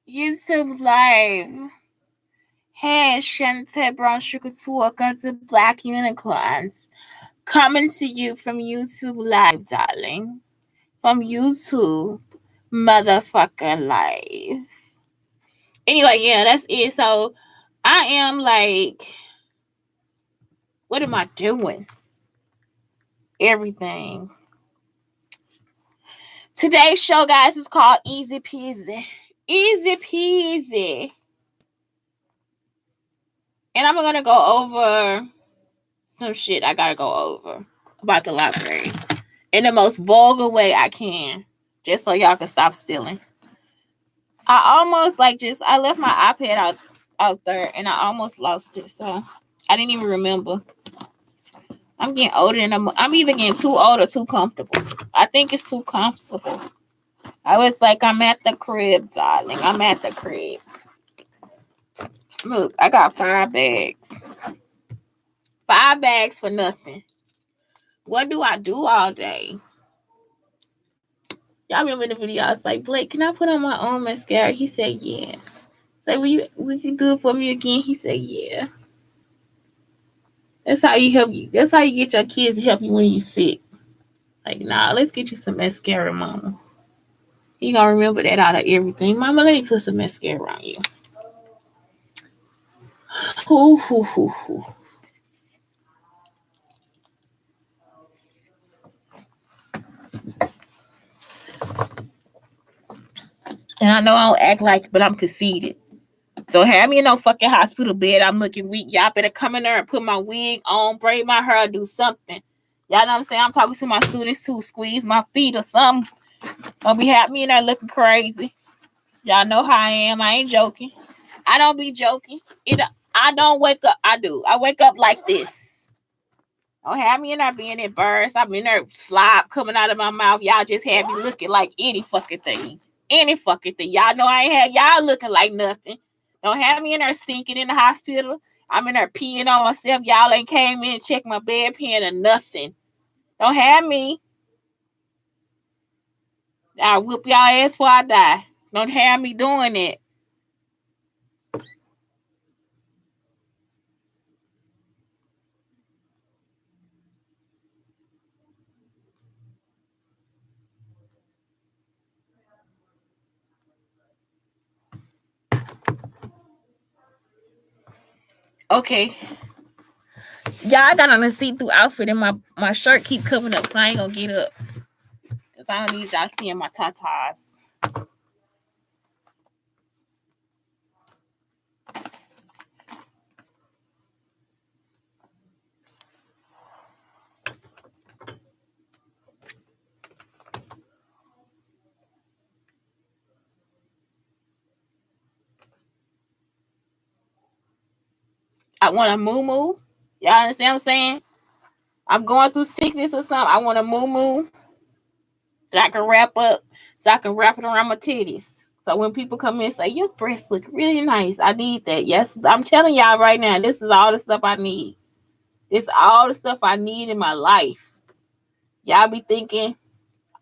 YouTube Live. Hey, shanteschuler, welcome to Black Unicorns. Coming to you from YouTube Live, darling. From YouTube motherfucker Live. Anyway, yeah, that's it. So, I am like, what am I doing? Everything. Today's show, guys, is called Easy Peasy. Easy Peasy. And I'm going to go over some shit I got to go over about the library in the most vulgar way I can, just so y'all can stop stealing. I almost I left my iPad out there and I almost lost it, so I didn't even remember. I'm getting older and I'm either getting too old or too comfortable. I think it's too comfortable. I was like, I'm at the crib, darling. I'm at the crib. Look, I got 5 bags. 5 bags for nothing. What do I do all day? Y'all remember the video? I was like, Blake, can I put on my own mascara? He said, yeah. Say, will you do it for me again? He said, yeah. That's how you help you. That's how you get your kids to help you when you sick. Like, nah, let's get you some mascara, mama. You gonna remember that out of everything. Mama, let me put some mascara on you. Hoo, hoo, hoo, hoo. And I know I don't act like it, but I'm conceited. So have me in no fucking hospital bed. I'm looking weak. Y'all better come in there and put my wig on, braid my hair, do something. Y'all know what I'm saying? I'm talking to my students too. Squeeze my feet or something. Don't be having me in there looking crazy. Y'all know how I am. I ain't joking. I don't be joking. I don't wake up. I do. I wake up like this. Don't have me in there being embarrassed. I'm in there slob coming out of my mouth. Y'all just have me looking like any fucking thing. Any fucking thing. Y'all know I ain't had y'all looking like nothing. Don't have me in there stinking in the hospital. I'm in there peeing on myself. Y'all ain't came in and checked my bedpan or nothing. Don't have me. I'll whoop y'all ass before I die. Don't have me doing it. Okay. Y'all, I got on a see-through outfit and my shirt keep covering up, so I ain't gonna get up. Because I don't need y'all seeing my tatas. I want a moo-moo. Y'all understand what I'm saying? I'm going through sickness or something. I want a moo-moo that I can wrap up so I can wrap it around my titties. So when people come in and say, your breasts look really nice, I need that. Yes, I'm telling y'all right now, this is all the stuff I need. This is all the stuff I need in my life. Y'all be thinking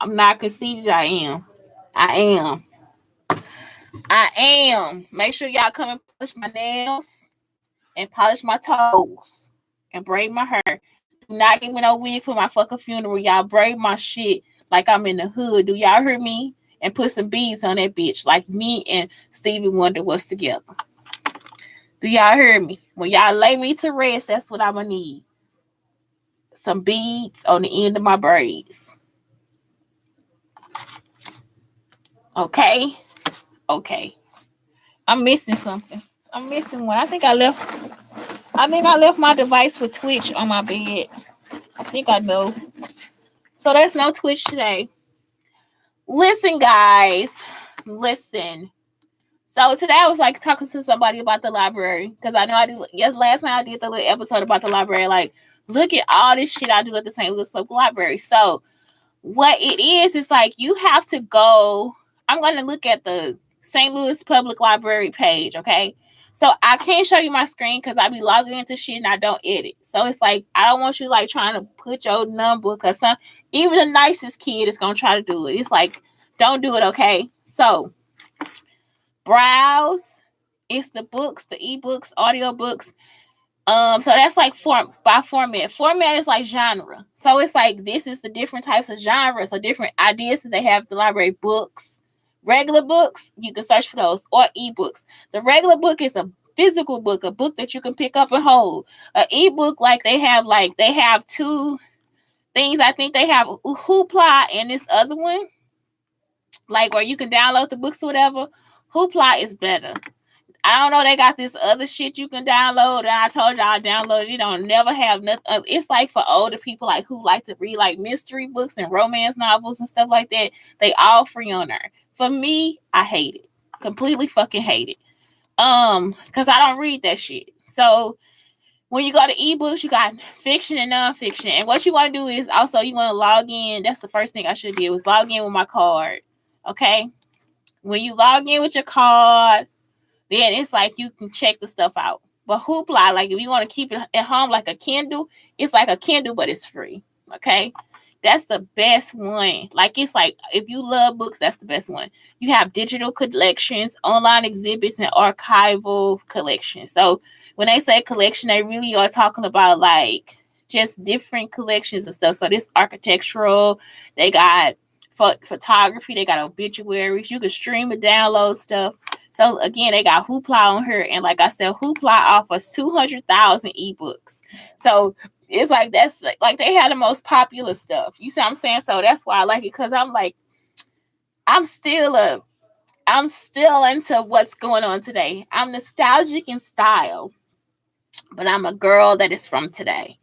I'm not conceited. I am. I am. Make sure y'all come and polish my nails and polish my toes and braid my hair. Do not give me no wig for my fucking funeral. Y'all braid my shit like I'm in the hood. Do y'all hear me? And put some beads on that bitch like me and Stevie Wonder was together. Do y'all hear me? When y'all lay me to rest, that's what I'm gonna need. Some beads on the end of my braids. Okay? Okay. I'm missing something. I'm missing one. I think I left my device for Twitch on my bed. I think I know. So there's no Twitch today. Listen, guys. Listen. So today I was like talking to somebody about the library because I know I did. Yes, last night I did the little episode about the library. Like, look at all this shit I do at the St. Louis Public Library. So what it is like you have to go. I'm going to look at the St. Louis Public Library page, okay? So I can't show you my screen because I be logging into shit and I don't edit. So it's like I don't want you like trying to put your number because even the nicest kid is gonna try to do it. It's like don't do it, okay? So Browse. It's the books, the ebooks, audiobooks. So that's like by format. Format is like genre. So it's like this is the different types of genres, so different ideas that they have at the library. Books, regular books, you can search for those, or ebooks. The regular book is a physical book, a book that you can pick up and hold. An ebook, like they have two things. I think they have Hoopla and this other one, like where you can download the books or whatever. Hoopla is better. I don't know. They got this other shit you can download, and I told y'all I downloaded it. You don't never have nothing. It's like for older people, like who like to read like mystery books and romance novels and stuff like that. They all free on there. For me, I hate it. Completely fucking hate it. Because I don't read that shit. So when you go to ebooks, you got fiction and nonfiction. And what you want to do is also you want to log in. That's the first thing I should do was log in with my card. Okay. When you log in with your card, then it's like you can check the stuff out. But Hoopla, like if you want to keep it at home like a Kindle, it's like a Kindle, but it's free. Okay. That's the best one. Like it's like if you love books, that's the best one. You have digital collections, online exhibits, and archival collections. So when they say collection, they really are talking about like just different collections and stuff. So this architectural, they got photography, they got obituaries. You can stream and download stuff. So again, they got Hoopla on here, and like I said, Hoopla offers 200,000 ebooks. So it's like that's like they had the most popular stuff. You see what I'm saying? So that's why I like it, because I'm like, I'm still into what's going on today. I'm nostalgic in style, but I'm a girl that is from today.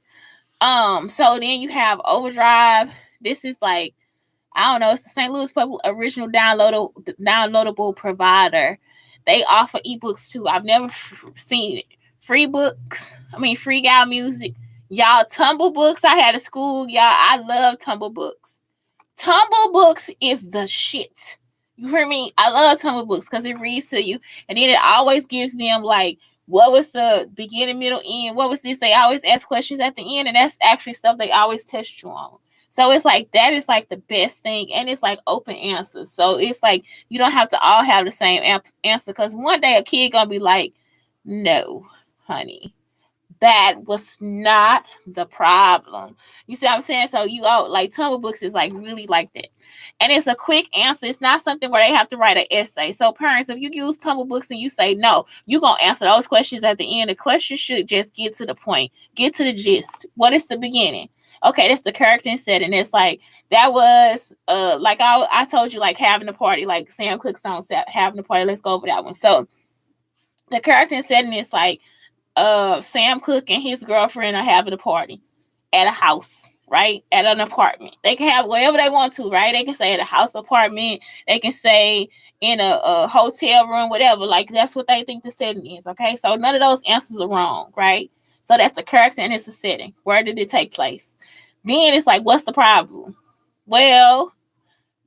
So then you have Overdrive. This is like, I don't know, it's the St. Louis Public original downloadable provider. They offer ebooks too. I've never seen it. Free books. Free gal music. Y'all, Tumble Books. I had a school. Y'all, I love Tumble Books. Tumble Books is the shit. You hear me? I love Tumble Books because it reads to you. And then it always gives them like, what was the beginning, middle, end? What was this? They always ask questions at the end. And that's actually stuff they always test you on. So it's like, that is like the best thing. And it's like open answers. So it's like, you don't have to all have the same answer. Because one day a kid going to be like, no, honey, that was not the problem. You see what I'm saying? So you all like Tumble Books is like really like that. And it's a quick answer. It's not something where they have to write an essay. So parents, if you use Tumble Books and you say no, you're going to answer those questions at the end. The question should just get to the point, get to the gist. What is the beginning? Okay, that's the character and setting. It's like that was like I told you, like having a party, like Sam Cooke's song said, having a party. Let's go over that one. So the character and setting is like Sam Cooke and his girlfriend are having a party at a house, right? At an apartment. They can have wherever they want to, right? They can say at a house, apartment. They can say in a hotel room, whatever. Like that's what they think the setting is, okay? So none of those answers are wrong, right? So that's the character and it's the setting. Where did it take place? Then it's like, what's the problem? Well,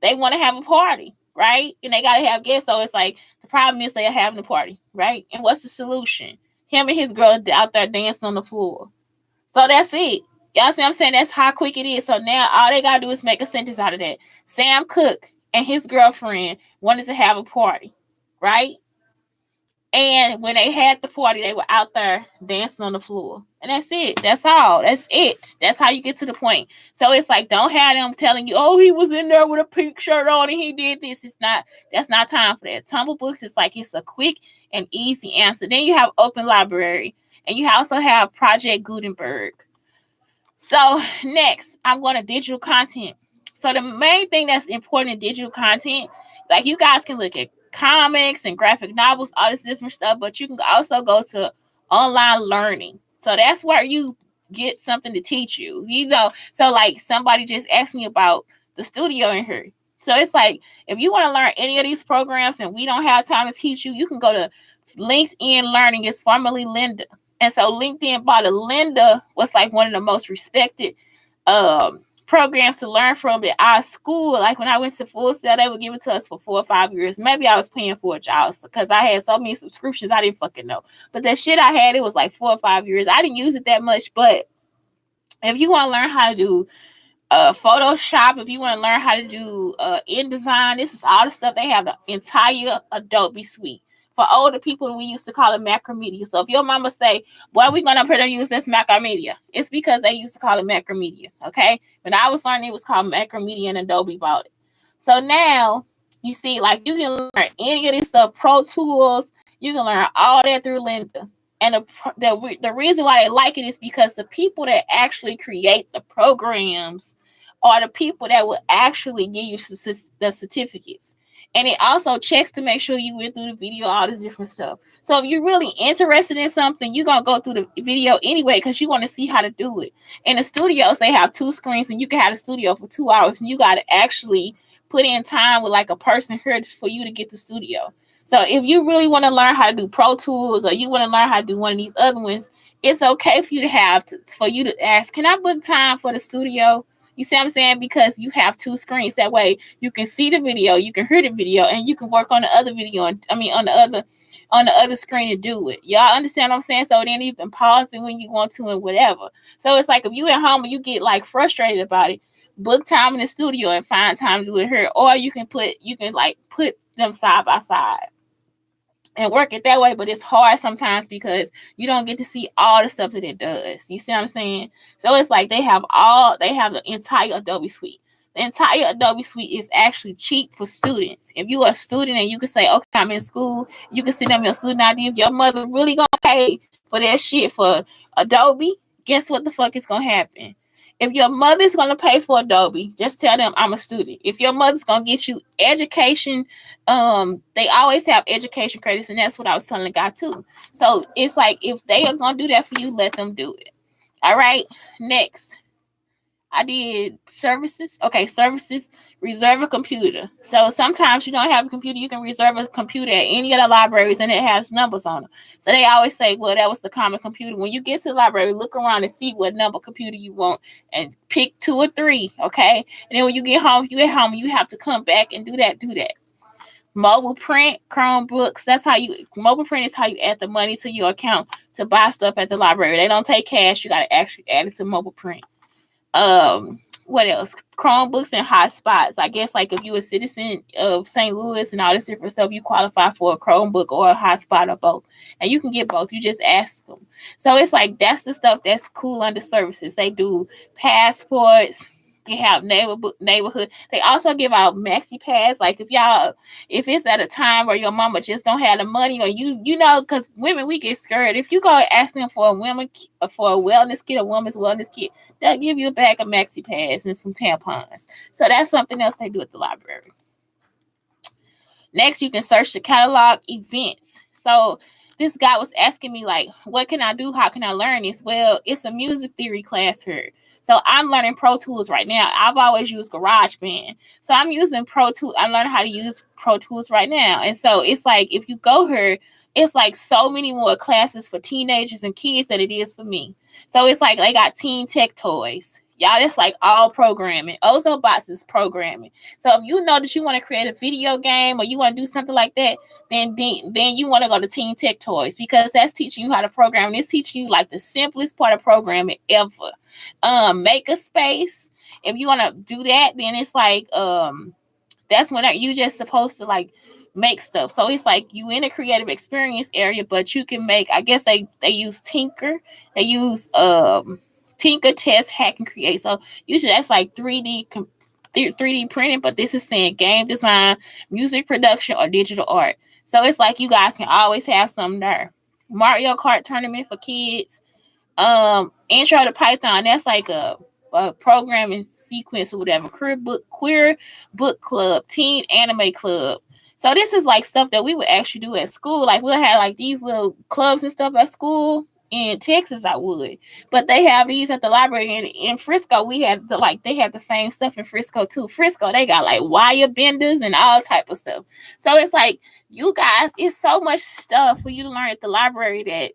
they want to have a party, right? And they got to have guests. So it's like, the problem is they are having a party, right? And what's the solution? Him and his girl out there dancing on the floor. So that's it. Y'all see what I'm saying? That's how quick it is. So now all they got to do is make a sentence out of that. Sam Cooke and his girlfriend wanted to have a party, right? And when they had the party, they were out there dancing on the floor. And that's it. That's all. That's it. That's how you get to the point. So it's like, don't have them telling you, oh, he was in there with a pink shirt on and he did this. That's not time for that. Tumble Books is like, it's a quick and easy answer. Then you have Open Library. And you also have Project Gutenberg. So next, I'm going to digital content. So the main thing that's important in digital content, like you guys can look at comics and graphic novels, all this different stuff, but you can also go to online learning. So that's where you get something to teach you. So like somebody just asked me about the studio in here. So it's like, if you want to learn any of these programs and we don't have time to teach you, you can go to LinkedIn Learning. It's formerly Linda. And so LinkedIn bought a Linda was like one of the most respected programs to learn from at our school. Like when I went to Full Sail, they would give it to us for 4 or 5 years. Maybe I was paying for it, y'all, because I had so many subscriptions, I didn't fucking know. But that shit I had, it was like 4 or 5 years. I didn't use it that much, but if you want to learn how to do Photoshop, if you want to learn how to do InDesign. This is all the stuff. They have the entire Adobe suite. For older people, we used to call it Macromedia. So if your mama say, boy, we're going to put her use this Macromedia, it's because they used to call it Macromedia, okay? When I was learning, it was called Macromedia, and Adobe bought it. So now, you see, like, you can learn any of this stuff, Pro Tools, you can learn all that through Linda. And the reason why they like it is because the people that actually create the programs are the people that will actually give you the certificates. And it also checks to make sure you went through the video, all this different stuff. So if you're really interested in something, you're going to go through the video anyway because you want to see how to do it. In the studios, they have 2 screens, and you can have the studio for 2 hours, and you got to actually put in time with like a person here for you to get the studio. So if you really want to learn how to do Pro Tools, or you want to learn how to do one of these other ones, it's okay for you to ask, can I book time for the studio? You see what I'm saying? Because you have 2 screens. That way you can see the video, you can hear the video, and you can work on the other video. On the other screen to do it. Y'all understand what I'm saying? So then you can pause it when you want to and whatever. So it's like if you at home and you get like frustrated about it, book time in the studio and find time to do it here. Or you can put them side by side and work it that way. But it's hard sometimes because you don't get to see all the stuff that it does. You see what I'm saying? So it's like they have the entire Adobe suite. The entire Adobe suite is actually cheap for students. If you are a student and you can say, okay, I'm in school, you can send them your student ID. If your mother really gonna pay for that shit for Adobe, guess what the fuck is gonna happen? If your mother's gonna pay for Adobe, just tell them I'm a student. If your mother's gonna get you education, they always have education credits, and that's what I was telling the guy too. So it's like if they are gonna do that for you, let them do it. All right. Next, I did services. Okay, services. Reserve a computer. So sometimes you don't have a computer, you can reserve a computer at any of the libraries, and it has numbers on them. So they always say, well, that was the common computer. When you get to the library, look around and see what number computer you want and pick 2 or 3, okay? And then when you get home, you have to come back and do that. Mobile print, Chromebooks. Mobile print is how you add the money to your account to buy stuff at the library. They don't take cash. You got to actually add it to mobile print. What else? Chromebooks and hotspots. I guess like if you're a citizen of St. Louis and all this different stuff, you qualify for a Chromebook or a hotspot or both. And you can get both. You just ask them. So it's like that's the stuff that's cool under services. They do passports. They have neighborhood. They also give out maxi pads. Like if it's at a time where your mama just don't have the money, or because women, we get scared. If you go ask them for a wellness kit, a woman's wellness kit, they'll give you a bag of maxi pads and some tampons. So that's something else they do at the library. Next, you can search the catalog events. So this guy was asking me, like, what can I do? How can I learn this? Well, it's a music theory class here. So I'm learning Pro Tools right now. I've always used GarageBand. So I'm using Pro Tools. I'm learning how to use Pro Tools right now. And so it's like, if you go here, it's like so many more classes for teenagers and kids than it is for me. So it's like they got teen tech toys. Y'all, it's like all programming. Ozobots is programming. So if you know that you want to create a video game or you want to do something like that, then you want to go to Teen Tech Toys, because that's teaching you how to program. And it's teaching you like the simplest part of programming ever. Make a space. If you want to do that, then it's like that's when you just supposed to like make stuff. So it's like you in a creative experience area, but you can make, I guess they use Tinker. They use Tinker, Test, Hack, and Create. So usually that's like 3D printing, but this is saying game design, music production, or digital art. So it's like you guys can always have something there. Mario Kart tournament for kids. Intro to Python. That's like a programming sequence or whatever. Queer book club, teen anime club. So this is like stuff that we would actually do at school. Like we'll have like these little clubs and stuff at school. In Texas, I would, but they have these at the library. And in Frisco, they had the same stuff in Frisco too. Frisco, they got like wire benders and all type of stuff. So it's like, you guys, it's so much stuff for you to learn at the library that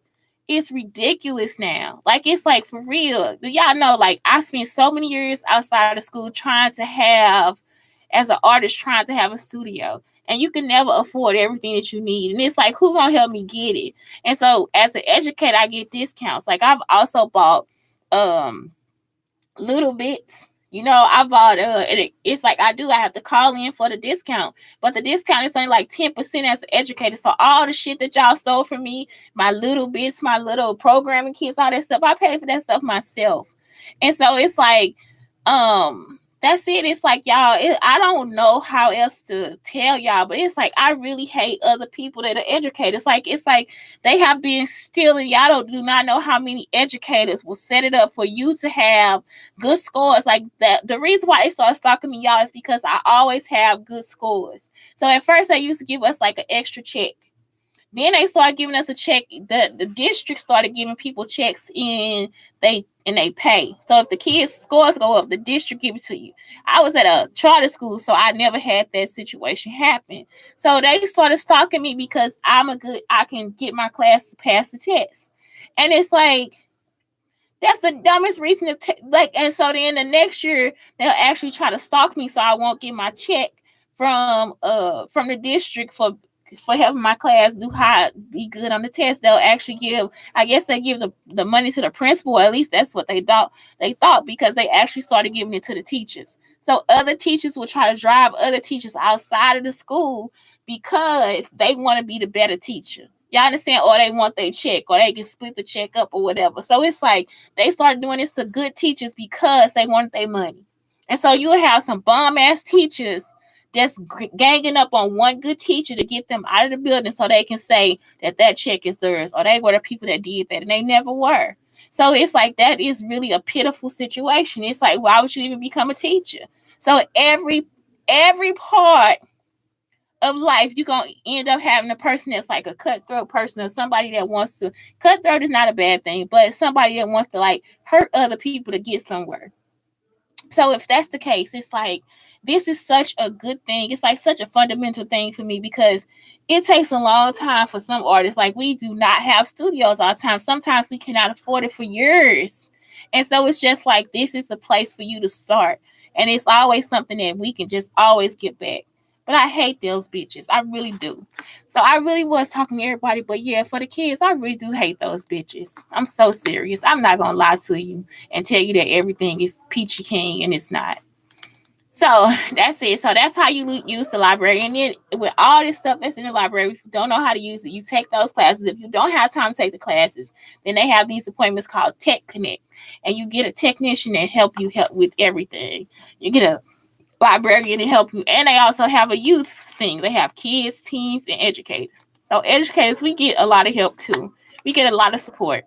it's ridiculous now. Like, it's like, for real. Y'all know, like, I spent so many years outside of school as an artist, trying to have a studio. And you can never afford everything that you need. And it's like, who gonna help me get it? And so as an educator, I get discounts. Like I've also bought little bits. I bought it's like I have to call in for the discount, but the discount is only like 10% as an educator. So all the shit that y'all stole from me, my little bits, my little programming kits, all that stuff, I pay for that stuff myself. And so it's like, that's it. It's like, y'all, I don't know how else to tell y'all, but it's like I really hate other people that are educators. It's like they have been stealing. Y'all do not know how many educators will set it up for you to have good scores. Like that, the reason why they started stalking me, y'all, is because I always have good scores. So at first they used to give us like an extra check. Then they started giving us a check. The district started giving people checks in they pay. So if the kids' scores go up, the district give it to you. I was at a charter school, so I never had that situation happen. So they started stalking me because I can get my class to pass the test. And it's like, that's the dumbest reason to and so then the next year they'll actually try to stalk me so I won't get my check from the district for helping my class do high, be good on the test. They'll actually give, I guess they give the money to the principal. At least that's what they thought. They thought, because they actually started giving it to the teachers. So other teachers will try to drive other teachers outside of the school because they want to be the better teacher. Y'all understand? Or they want their check, or they can split the check up or whatever. So it's like they started doing this to good teachers because they wanted their money. And so you'll have some bum ass teachers just ganging up on one good teacher to get them out of the building so they can say that check is theirs, or they were the people that did that, and they never were. So it's like that is really a pitiful situation. It's like, why would you even become a teacher? So every part of life, you're going to end up having a person that's like a cutthroat person, or somebody that wants to, cutthroat is not a bad thing, but somebody that wants to like hurt other people to get somewhere. So if that's the case, it's like, this is such a good thing. It's like such a fundamental thing for me, because it takes a long time for some artists. Like, we do not have studios all the time. Sometimes we cannot afford it for years. And so it's just like, this is a place for you to start. And it's always something that we can just always get back. But I hate those bitches. I really do. So I really was talking to everybody. But yeah, for the kids, I really do hate those bitches. I'm so serious. I'm not going to lie to you and tell you that everything is peachy keen, and it's not. So that's it. So that's how you use the library. And then with all this stuff that's in the library, if you don't know how to use it, you take those classes. If you don't have time to take the classes, then they have these appointments called Tech Connect. And you get a technician that help with everything. You get a librarian to help you. And they also have a youth thing. They have kids, teens, and educators. So educators, we get a lot of help too. We get a lot of support.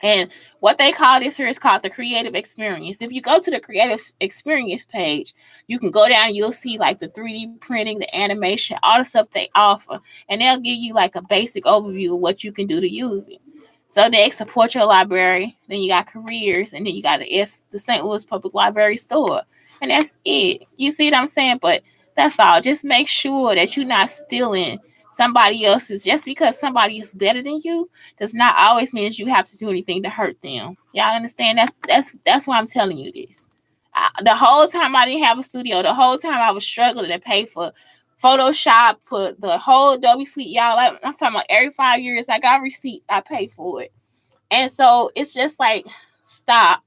And what they call this here is called the creative experience. If you go to the creative experience page, you can go down and you'll see like the 3D printing, the animation, all the stuff they offer. And they'll give you like a basic overview of what you can do to use it. So they support your library. Then you got careers, and then you got the St. Louis Public Library store. And that's it. You see what I'm saying? But that's all. Just make sure that you're not stealing somebody else's. Just because somebody is better than you does not always mean you have to do anything to hurt them. Y'all understand? That's why I'm telling you this. The whole time I didn't have a studio, the whole time I was struggling to pay for Photoshop, put the whole Adobe Suite, y'all. I'm talking about every 5 years, I got receipts, I pay for it. And so it's just like, stop.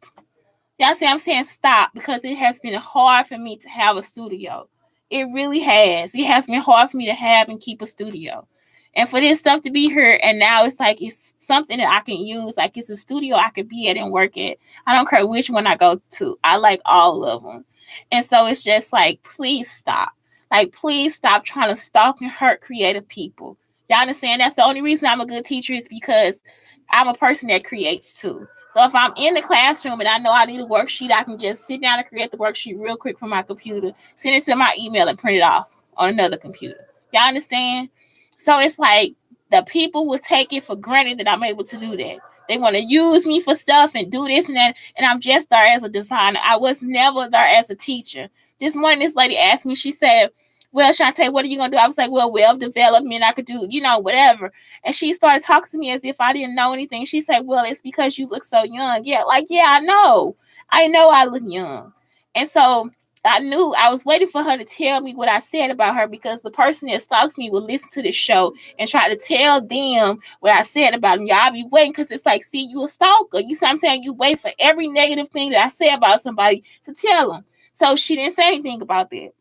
Y'all see, I'm saying stop, because it has been hard for me to have a studio. It really has. It has been hard for me to have and keep a studio. And for this stuff to be here, and now it's like it's something that I can use. Like, it's a studio I could be at and work at. I don't care which one I go to. I like all of them. And so it's just like, please stop. Like, please stop trying to stalk and hurt creative people. Y'all understand? That's the only reason I'm a good teacher, is because I'm a person that creates too. So if I'm in the classroom and I know I need a worksheet, I can just sit down and create the worksheet real quick from my computer, send it to my email, and print it off on another computer. Y'all understand? So it's like the people will take it for granted that I'm able to do that. They want to use me for stuff and do this and that, and I'm just there as a designer. I was never there as a teacher. Just one, this lady asked me, she said, well, Shante, what are you going to do? I was like, well, web development, I could do, whatever. And she started talking to me as if I didn't know anything. She said, well, it's because you look so young. Yeah, I know. I know I look young. And so I knew I was waiting for her to tell me what I said about her, because the person that stalks me will listen to the show and try to tell them what I said about them. Y'all be waiting, because it's like, see, you a stalker. You see what I'm saying? You wait for every negative thing that I say about somebody to tell them. So she didn't say anything about that.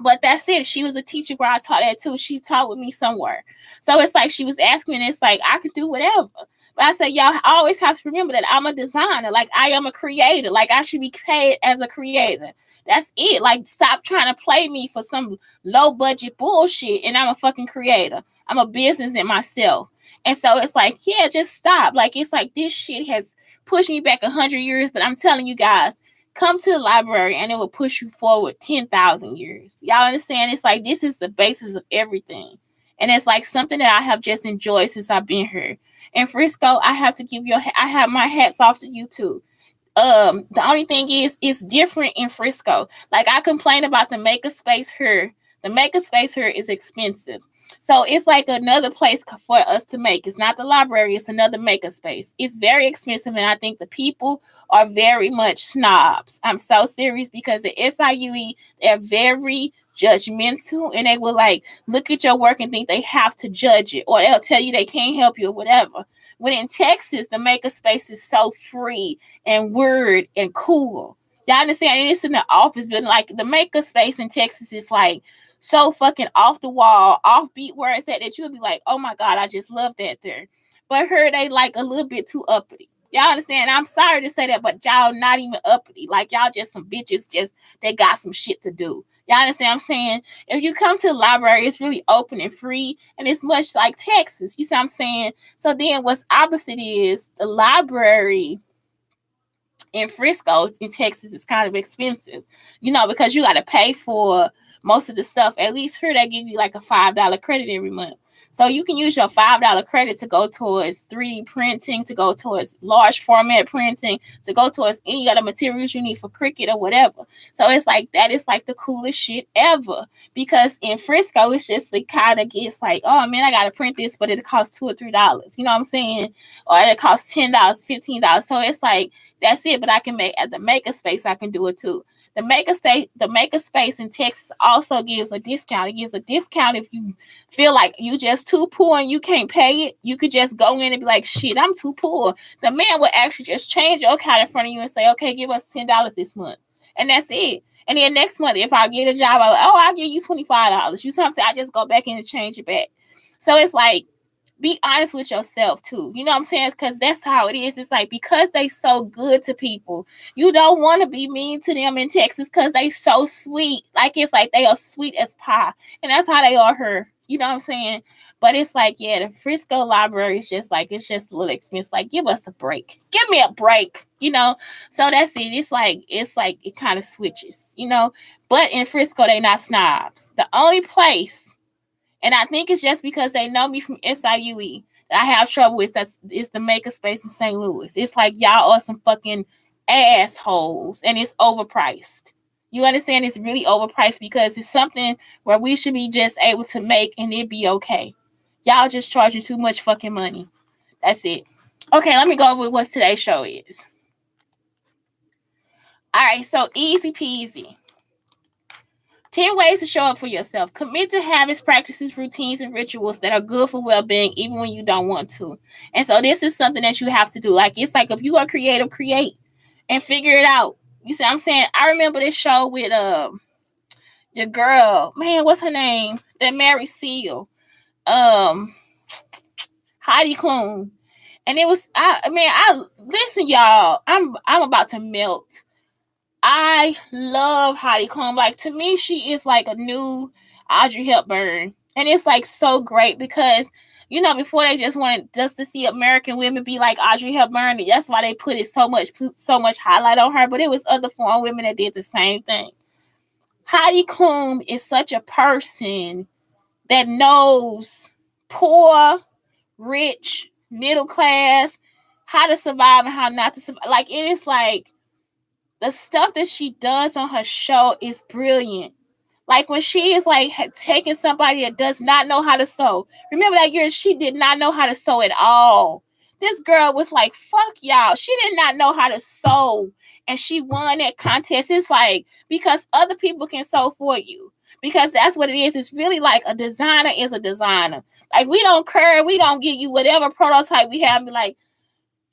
But that's it. She was a teacher where I taught at too. She taught with me somewhere. So it's like she was asking me, and it's like I could do whatever. But I said, y'all always have to remember that I'm a designer. Like, I am a creator. Like, I should be paid as a creator. That's it. Like, stop trying to play me for some low budget bullshit. And I'm a fucking creator. I'm a business in myself. And so it's like, yeah, just stop. Like, it's like this shit has pushed me back 100 years. But I'm telling you guys, come to the library and it will push you forward 10,000 years. Y'all understand? It's like, this is the basis of everything. And it's like something that I have just enjoyed since I've been here. In Frisco, I have to give you, I have my hats off to you too. The only thing is, it's different in Frisco. Like, I complain about the makerspace here. The makerspace here is expensive. So it's like another place for us to make. It's not the library. It's another makerspace. It's very expensive, and I think the people are very much snobs. I'm so serious, because at SIUE, they're very judgmental, and they will like look at your work and think they have to judge it, or they'll tell you they can't help you or whatever. When in Texas, the makerspace is so free and weird and cool. Y'all understand? And it's in the office building. Like, the makerspace in Texas is like so fucking off the wall, offbeat where it's at, that you'll be like, oh my God, I just love that there. But her, they like a little bit too uppity. Y'all understand? I'm sorry to say that, but y'all not even uppity. Like, y'all just some bitches, just they got some shit to do. Y'all understand what I'm saying? If you come to the library, it's really open and free, and it's much like Texas. You see what I'm saying? So then what's opposite is the library in Frisco, in Texas, is kind of expensive, because you got to pay for most of the stuff. At least here, they give you like a $5 credit every month. So you can use your $5 credit to go towards 3D printing, to go towards large format printing, to go towards any other materials you need for Cricut or whatever. So it's like, that is like the coolest shit ever. Because in Frisco, it's just, it kind of gets like, oh man, I got to print this, but it costs $2 or $3. You know what I'm saying? Or it costs $10, $15. So it's like, that's it. But I can make, at the makerspace, I can do it too. The makerspace in Texas also gives a discount. It gives a discount if you feel like you just too poor and you can't pay it. You could just go in and be like, shit, I'm too poor. The man will actually just change your account in front of you and say, okay, give us $10 this month. And that's it. And then next month, if I get a job, I'll give you $25. You see what I'm saying? I just go back in and change it back. So it's like, be honest with yourself too. You know what I'm saying? Because that's how it is. It's like, because they so good to people, you don't want to be mean to them in Texas, because they so sweet. Like, it's like they are sweet as pie. And that's how they are here. You know what I'm saying? But it's like, yeah, the Frisco library is just like, it's just a little expensive. Like, give us a break. Give me a break. So that's it. It's like it kind of switches, But in Frisco, they not snobs. The only place, and I think it's just because they know me from SIUE, that I have trouble with, is the makerspace in St. Louis. It's like, y'all are some fucking assholes, and it's overpriced. You understand? It's really overpriced, because it's something where we should be just able to make and it be okay. Y'all just charging too much fucking money. That's it. Okay, let me go over what today's show is. All right, so easy peasy. 10 ways to show up for yourself. Commit to habits, practices, routines, and rituals that are good for well-being, even when you don't want to. And so this is something that you have to do. Like, it's like, if you are creative, create and figure it out. You see what I'm saying? I remember this show with your girl. Man, what's her name? That Mary Seal. Heidi Klum. And it was, listen, y'all. I'm about to melt. I love Heidi Klum. Like, to me, she is like a new Audrey Hepburn. And it's like so great, because, before they just wanted just to see American women be like Audrey Hepburn. That's why they put it so much highlight on her. But it was other foreign women that did the same thing. Heidi Klum is such a person that knows poor, rich, middle class, how to survive and how not to survive. Like, it is like, the stuff that she does on her show is brilliant. Like, when she is like taking somebody that does not know how to sew. Remember that year, she did not know how to sew at all. This girl was like, fuck y'all. She did not know how to sew. And she won that contest. It's like, because other people can sew for you. Because that's what it is. It's really like a designer is a designer. Like, we don't care. We don't give you whatever prototype we have. Be like,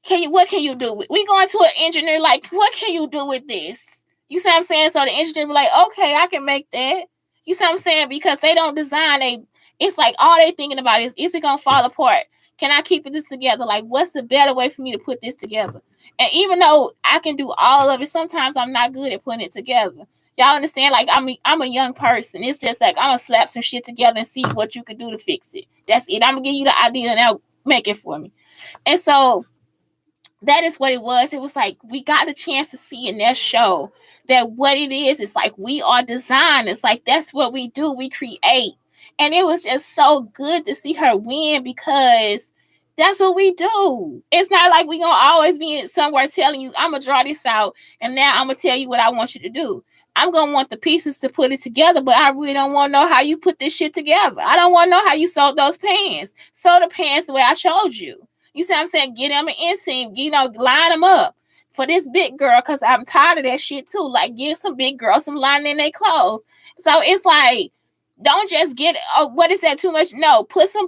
what can you do with? We going to an engineer, like, what can you do with this? You see what I'm saying? So the engineer be like, okay, I can make that. You see what I'm saying? Because they don't design, it's like all they thinking about is it gonna fall apart? Can I keep this together? Like, what's the better way for me to put this together? And even though I can do all of it, sometimes I'm not good at putting it together. Y'all understand? Like, I'm a young person. It's just like, I'm gonna slap some shit together and see what you can do to fix it. That's it. I'm gonna give you the idea and now make it for me. And so that is what it was. It was like, we got a chance to see in that show that what it is like, we are designers. Like, that's what we do. We create. And it was just so good to see her win, because that's what we do. It's not like we gonna always be somewhere telling you, I'm gonna draw this out and now I'm gonna tell you what I want you to do. I'm gonna want the pieces to put it together, but I really don't want to know how you put this shit together. I don't want to know how you sewed those pants. Sew the pants the way I showed you. You see what I'm saying? Get them an inseam, line them up for this big girl, because I'm tired of that shit too. Like, give some big girls some lining in their clothes. So it's like, don't just get, oh, what is that too much? No, put some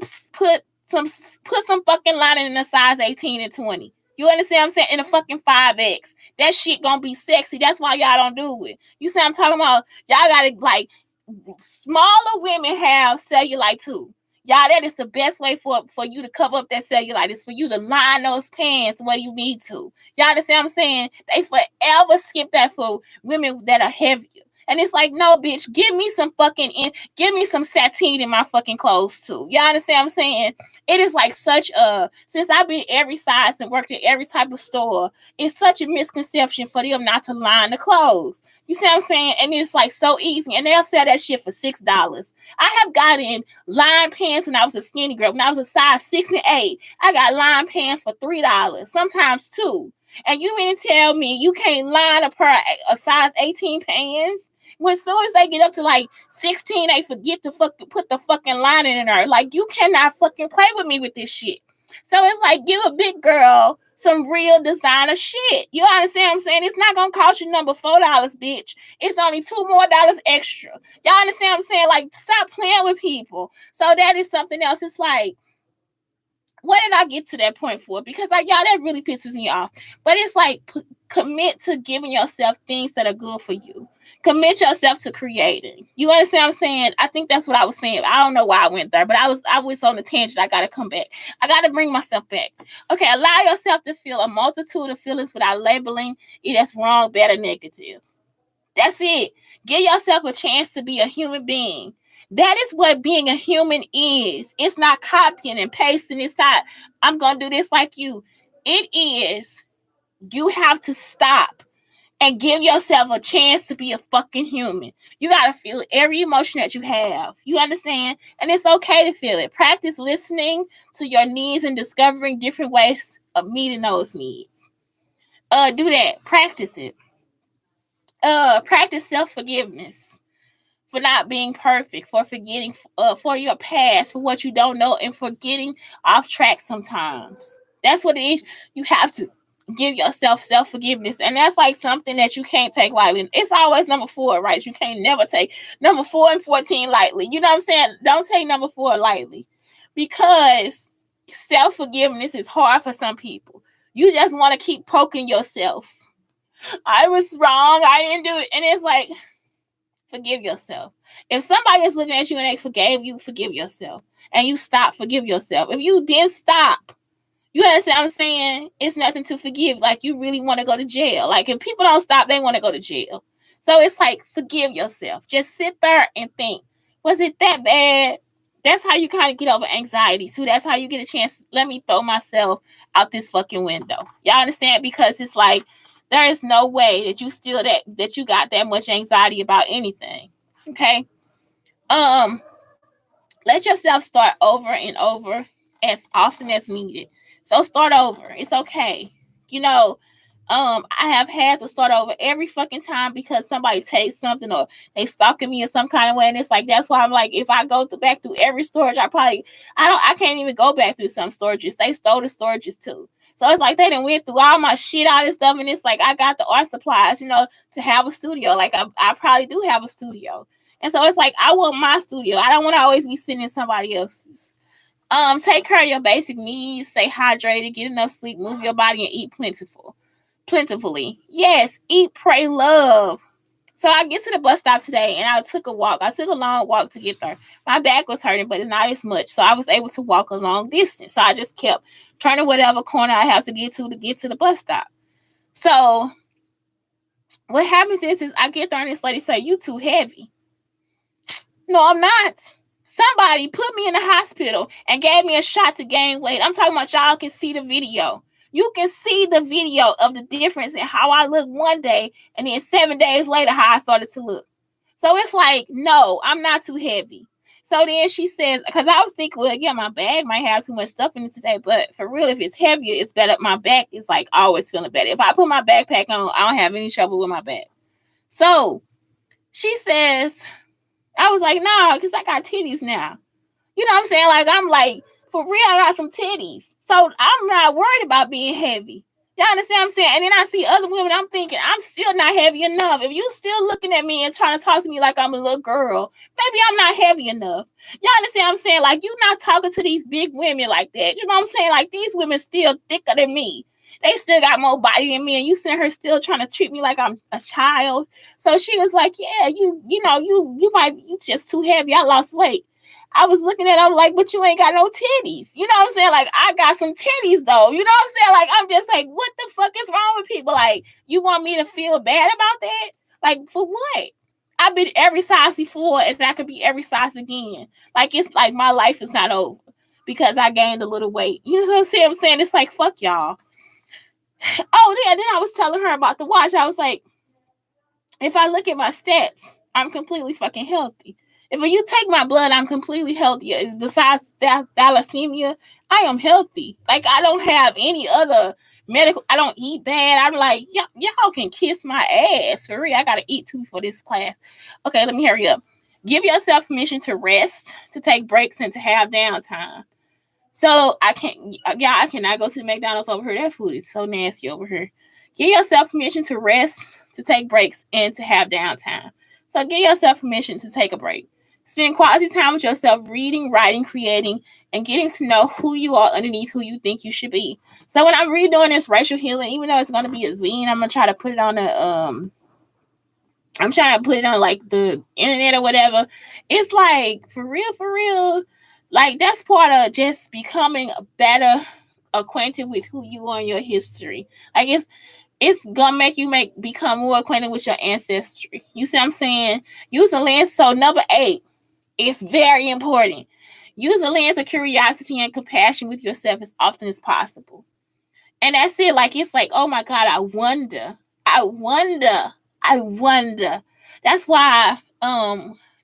fucking lining in a size 18 and 20. You understand what I'm saying? In a fucking 5X. That shit gonna be sexy. That's why y'all don't do it. You see what I'm talking about? Y'all gotta, like, smaller women have cellulite too. Y'all, that is the best way for you to cover up that cellulite. Is for you to line those pants the way you need to. Y'all understand what I'm saying? They forever skip that for women that are heavier. And it's like, no, bitch, give me some sateen in my fucking clothes too. Y'all understand what I'm saying? It is like such a, since I've been every size and worked at every type of store, it's such a misconception for them not to line the clothes. You see what I'm saying? And it's like so easy. And they'll sell that shit for $6. I have gotten line pants when I was a skinny girl. When I was a size 6 and 8, I got line pants for $3, sometimes $2. And you mean to tell me you can't line a size 18 pants? When as soon as they get up to like 16, they forget to put the fucking lining in her. Like, you cannot fucking play with me with this shit. So it's like, give a big girl some real designer shit. You understand what I'm saying? It's not gonna cost you number $4, bitch. It's only $2 more extra. Y'all understand what I'm saying? Like, stop playing with people. So that is something else. It's like, what did I get to that point for? Because, like, y'all, that really pisses me off. But it's like, commit to giving yourself things that are good for you. Commit yourself to creating. You understand what I'm saying? I think that's what I was saying. I don't know why I went there, but I was on a tangent. I gotta come back. I gotta bring myself back. Okay, allow yourself to feel a multitude of feelings without labeling it as wrong, bad, or negative. That's it. Give yourself a chance to be a human being. That is what being a human is. It's not copying and pasting. It's not, I'm going to do this like you. It is, you have to stop and give yourself a chance to be a fucking human. You got to feel every emotion that you have. You understand? And it's okay to feel it. Practice listening to your needs and discovering different ways of meeting those needs. Do that. Practice it. Practice self-forgiveness for not being perfect, for forgetting, for your past, for what you don't know, and for getting off track sometimes. That's what it is. You have to give yourself self-forgiveness, and that's like something that you can't take lightly. It's always number 4, right? You can't never take number 4 and 14 lightly. You know what I'm saying? Don't take number 4 lightly, because self-forgiveness is hard for some people. You just want to keep poking yourself. I was wrong. I didn't do it. And it's like, forgive yourself. If somebody is looking at you and they forgave you, forgive yourself. And you stop, forgive yourself. If you didn't stop, you understand what I'm saying? It's nothing to forgive. Like, you really want to go to jail. Like, if people don't stop, they want to go to jail. So it's like, forgive yourself. Just sit there and think, was it that bad? That's how you kind of get over anxiety too. That's how you get a chance. Let me throw myself out this fucking window. Y'all understand? Because it's like, there is no way that you still that you got that much anxiety about anything. Okay. Let yourself start over and over as often as needed. So start over. It's okay. You know, I have had to start over every fucking time because somebody takes something or they stalking me in some kind of way. And it's like, that's why I'm like, if I go back through every storage, I can't even go back through some storages. They stole the storages too. So it's like they done went through all my shit, all this stuff, and it's like I got the art supplies, to have a studio. Like I probably do have a studio. And so it's like I want my studio. I don't want to always be sitting in somebody else's. Take care of your basic needs, stay hydrated, get enough sleep, move your body, and eat plentifully. Yes, eat, pray, love. So I get to the bus stop today and I took a walk. I took a long walk to get there. My back was hurting, but not as much. So I was able to walk a long distance. So I just kept turning whatever corner I have to get to the bus stop. So what happens is I get there and this lady say, "You too heavy." No, I'm not. Somebody put me in the hospital and gave me a shot to gain weight. I'm talking about, y'all can see the video. You can see the video of the difference in how I look one day and then 7 days later how I started to look. So it's like, no, I'm not too heavy. So then she says, because I was thinking, well, yeah, my bag might have too much stuff in it today, but for real, if it's heavier, it's better. My back is like always feeling better. If I put my backpack on, I don't have any trouble with my back. So she says, I was like, nah, because I got titties now. You know what I'm saying? Like, I'm like, for real, I got some titties. So I'm not worried about being heavy. Y'all understand what I'm saying? And then I see other women, I'm thinking, I'm still not heavy enough. If you still looking at me and trying to talk to me like I'm a little girl, maybe I'm not heavy enough. Y'all understand what I'm saying? Like, you not talking to these big women like that. You know what I'm saying? Like, these women still thicker than me. They still got more body than me, and you sent her still trying to treat me like I'm a child. So she was like, yeah, you just too heavy. I lost weight. I was looking at her like, but you ain't got no titties. You know what I'm saying? Like, I got some titties though. You know what I'm saying? Like, I'm just like, what the fuck is wrong with people? Like, you want me to feel bad about that? Like, for what? I've been every size before and I could be every size again. Like, it's like my life is not over because I gained a little weight. You know what I'm saying? It's like, fuck y'all. Oh, yeah, then I was telling her about the watch. I was like, if I look at my stats, I'm completely fucking healthy. If you take my blood, I'm completely healthy. Besides thalassemia, I am healthy. Like, I don't have any other medical. I don't eat bad. I'm like, y'all can kiss my ass. For real, I got to eat too for this class. Okay, let me hurry up. Give yourself permission to rest, to take breaks, and to have downtime. So I cannot go to the McDonald's over here. That food is so nasty over here. Give yourself permission to rest, to take breaks, and to have downtime. So give yourself permission to take a break. Spend quality time with yourself, reading, writing, creating, and getting to know who you are underneath who you think you should be. So when I'm redoing this racial healing, even though it's going to be a zine, I'm going to try to put it on I'm trying to put it on like the internet or whatever. It's like, for real, like that's part of just becoming better acquainted with who you are and your history. Like it's gonna make you become more acquainted with your ancestry. You see what I'm saying? Use a lens. So number 8 is very important. Use a lens of curiosity and compassion with yourself as often as possible. And that's it. Like, it's like, oh my God, I wonder. That's why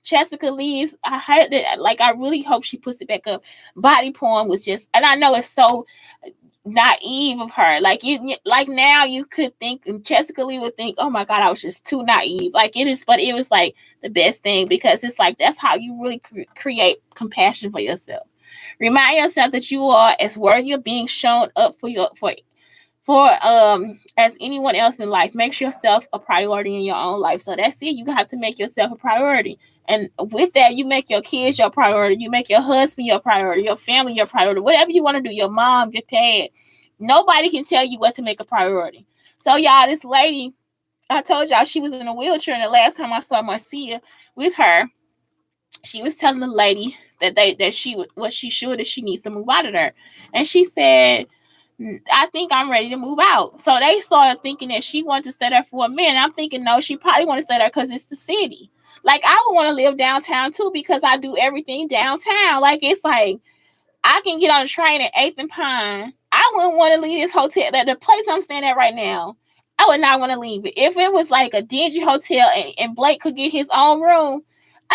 Jessica Lee's, I really hope she puts it back up. Body poem was just, and I know it's so naive of her. Like, now you could think, Jessica Lee would think, oh my God, I was just too naive. Like, it is, but it was like the best thing, because it's like, that's how you really create compassion for yourself. Remind yourself that you are as worthy of being shown up for as anyone else in life. Make yourself a priority in your own life. So that's it. You have to make yourself a priority. And with that, you make your kids your priority. You make your husband your priority, your family your priority, whatever you want to do, your mom, your dad. Nobody can tell you what to make a priority. So y'all, this lady, I told y'all she was in a wheelchair, and the last time I saw Marcia with her, she was telling the lady that she needs to move out of there. And she said, I think I'm ready to move out. So they started thinking that she wanted to stay there for a minute. I'm thinking, no, she probably want to stay there because it's the city. Like, I would want to live downtown too, because I do everything downtown. Like, it's like, I can get on a train at 8th and Pine. I wouldn't want to leave this hotel, the place I'm staying at right now. I would not want to leave it. If it was like a dingy hotel and Blake could get his own room,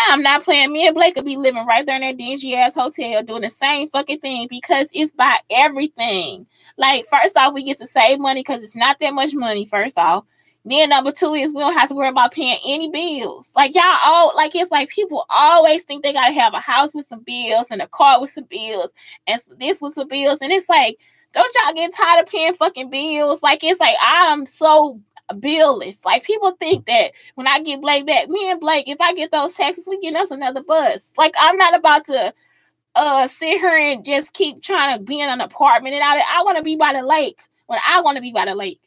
I'm not playing. Me and Blake could be living right there in that dingy ass hotel doing the same fucking thing because it's by everything. Like, first off, we get to save money because it's not that much money, first off. Then number two is we don't have to worry about paying any bills. Like, y'all all, like, it's like people always think they gotta have a house with some bills and a car with some bills and this with some bills. And it's like, don't y'all get tired of paying fucking bills? Like, it's like, I'm so billless. Like, people think that when I get Blake back, me and Blake, if I get those taxes, we get us another bus. Like, I'm not about to sit here and just keep trying to be in an apartment and I want to be by the lake when I want to be by the lake.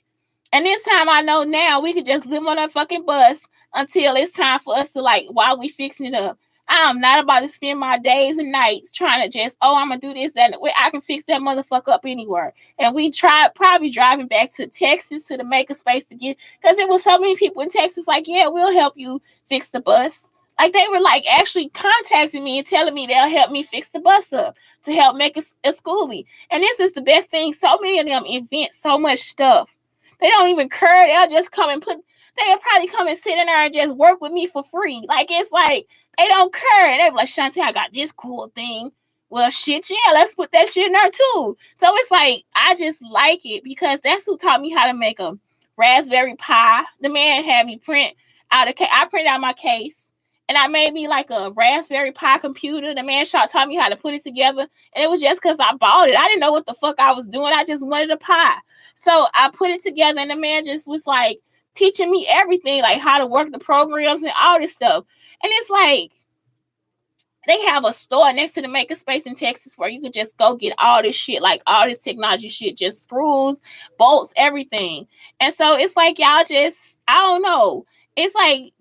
And this time I know now we could just live on a fucking bus until it's time for us to, like, while we fixing it up. I'm not about to spend my days and nights trying to just, I'm going to do this, that, and I can fix that motherfucker up anywhere. And we tried probably driving back to Texas to the makerspace to get, because there was so many people in Texas like, yeah, we'll help you fix the bus. Like, they were, like, actually contacting me and telling me they'll help me fix the bus up to help make a schoolie. And this is the best thing. So many of them invent so much stuff. They don't even care. They'll just come and they'll probably come and sit in there and just work with me for free. Like, it's like, they don't care. And they be like, Shante, I got this cool thing. Well, shit, yeah, let's put that shit in there too. So it's like, I just like it because that's who taught me how to make a Raspberry Pi. The man had me print out I printed out my case. And I made me like a Raspberry Pi computer. The man taught me how to put it together. And it was just because I bought it. I didn't know what the fuck I was doing. I just wanted a Pi. So I put it together and the man just was like teaching me everything, like how to work the programs and all this stuff. And it's like, they have a store next to the makerspace in Texas where you could just go get all this shit, like all this technology shit, just screws, bolts, everything. And so it's like, y'all just, I don't know. It's like,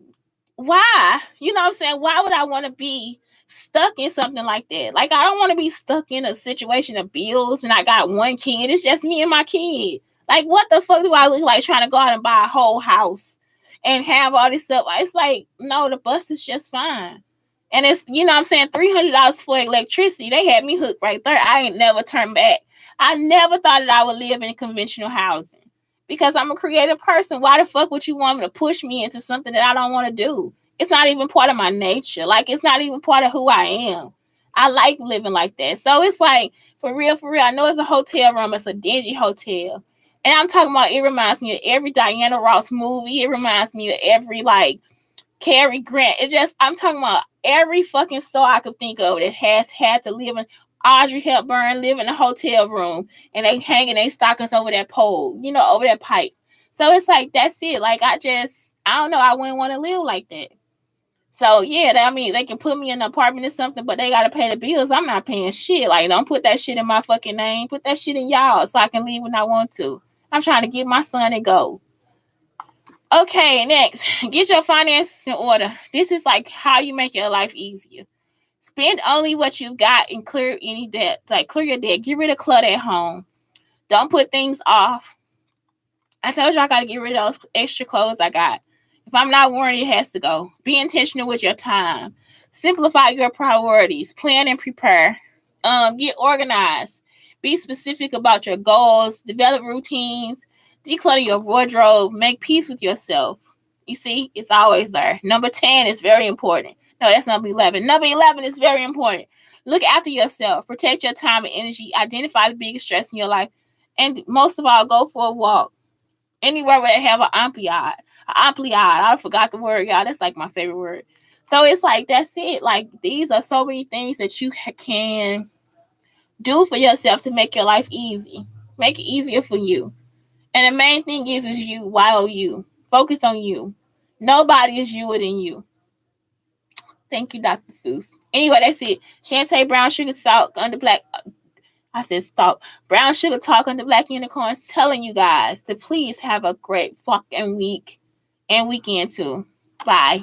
why? You know what I'm saying? Why would I want to be stuck in something like that? Like, I don't want to be stuck in a situation of bills and I got one kid. It's just me and my kid. Like, what the fuck do I look like trying to go out and buy a whole house and have all this stuff? It's like, no, the bus is just fine. And it's, you know what I'm saying, $300 for electricity. They had me hooked right there. I ain't never turned back. I never thought that I would live in conventional housing because I'm a creative person. Why the fuck would you want me to push me into something that I don't want to do? It's not even part of my nature. Like, it's not even part of who I am. I like living like that. So it's like, for real, I know it's a hotel room. It's a dingy hotel. And I'm talking about, it reminds me of every Diana Ross movie. It reminds me of every, like, Cary Grant. I'm talking about every fucking store I could think of that has had to live in. Audrey Hepburn live in a hotel room and they hanging their stockings over that pole, you know, over that pipe. So it's like, that's it. Like, I don't know. I wouldn't want to live like that. So yeah, I mean, they can put me in an apartment or something, but they got to pay the bills. I'm not paying shit. Like, don't put that shit in my fucking name. Put that shit in y'all so I can leave when I want to. I'm trying to get my son and go. Okay, next, get your finances in order. This is like how you make your life easier. Spend only what you got and clear any debt. Like, clear your debt. Get rid of clutter at home. Don't put things off. I told you I got to get rid of those extra clothes I got. If I'm not wearing it, it has to go. Be intentional with your time. Simplify your priorities. Plan and prepare. Get organized. Be specific about your goals. Develop routines. Declutter your wardrobe. Make peace with yourself. You see, it's always there. Number 10 is very important. No, that's number 11. Number 11 is very important. Look after yourself. Protect your time and energy. Identify the biggest stress in your life. And most of all, go for a walk. Anywhere where they have an ampliade. I forgot the word, y'all. That's like my favorite word. So it's like, that's it. Like, these are so many things that you can do for yourself to make your life easy. Make it easier for you. And the main thing is you. Wow, you. Focus on you. Nobody is youer than you. Thank you, Dr. Seuss. Anyway, that's it. Shante Brown Sugar Salt under Black. I said stop. Brown Sugar Talk under Black Unicorns, telling you guys to please have a great fucking week and weekend too. Bye.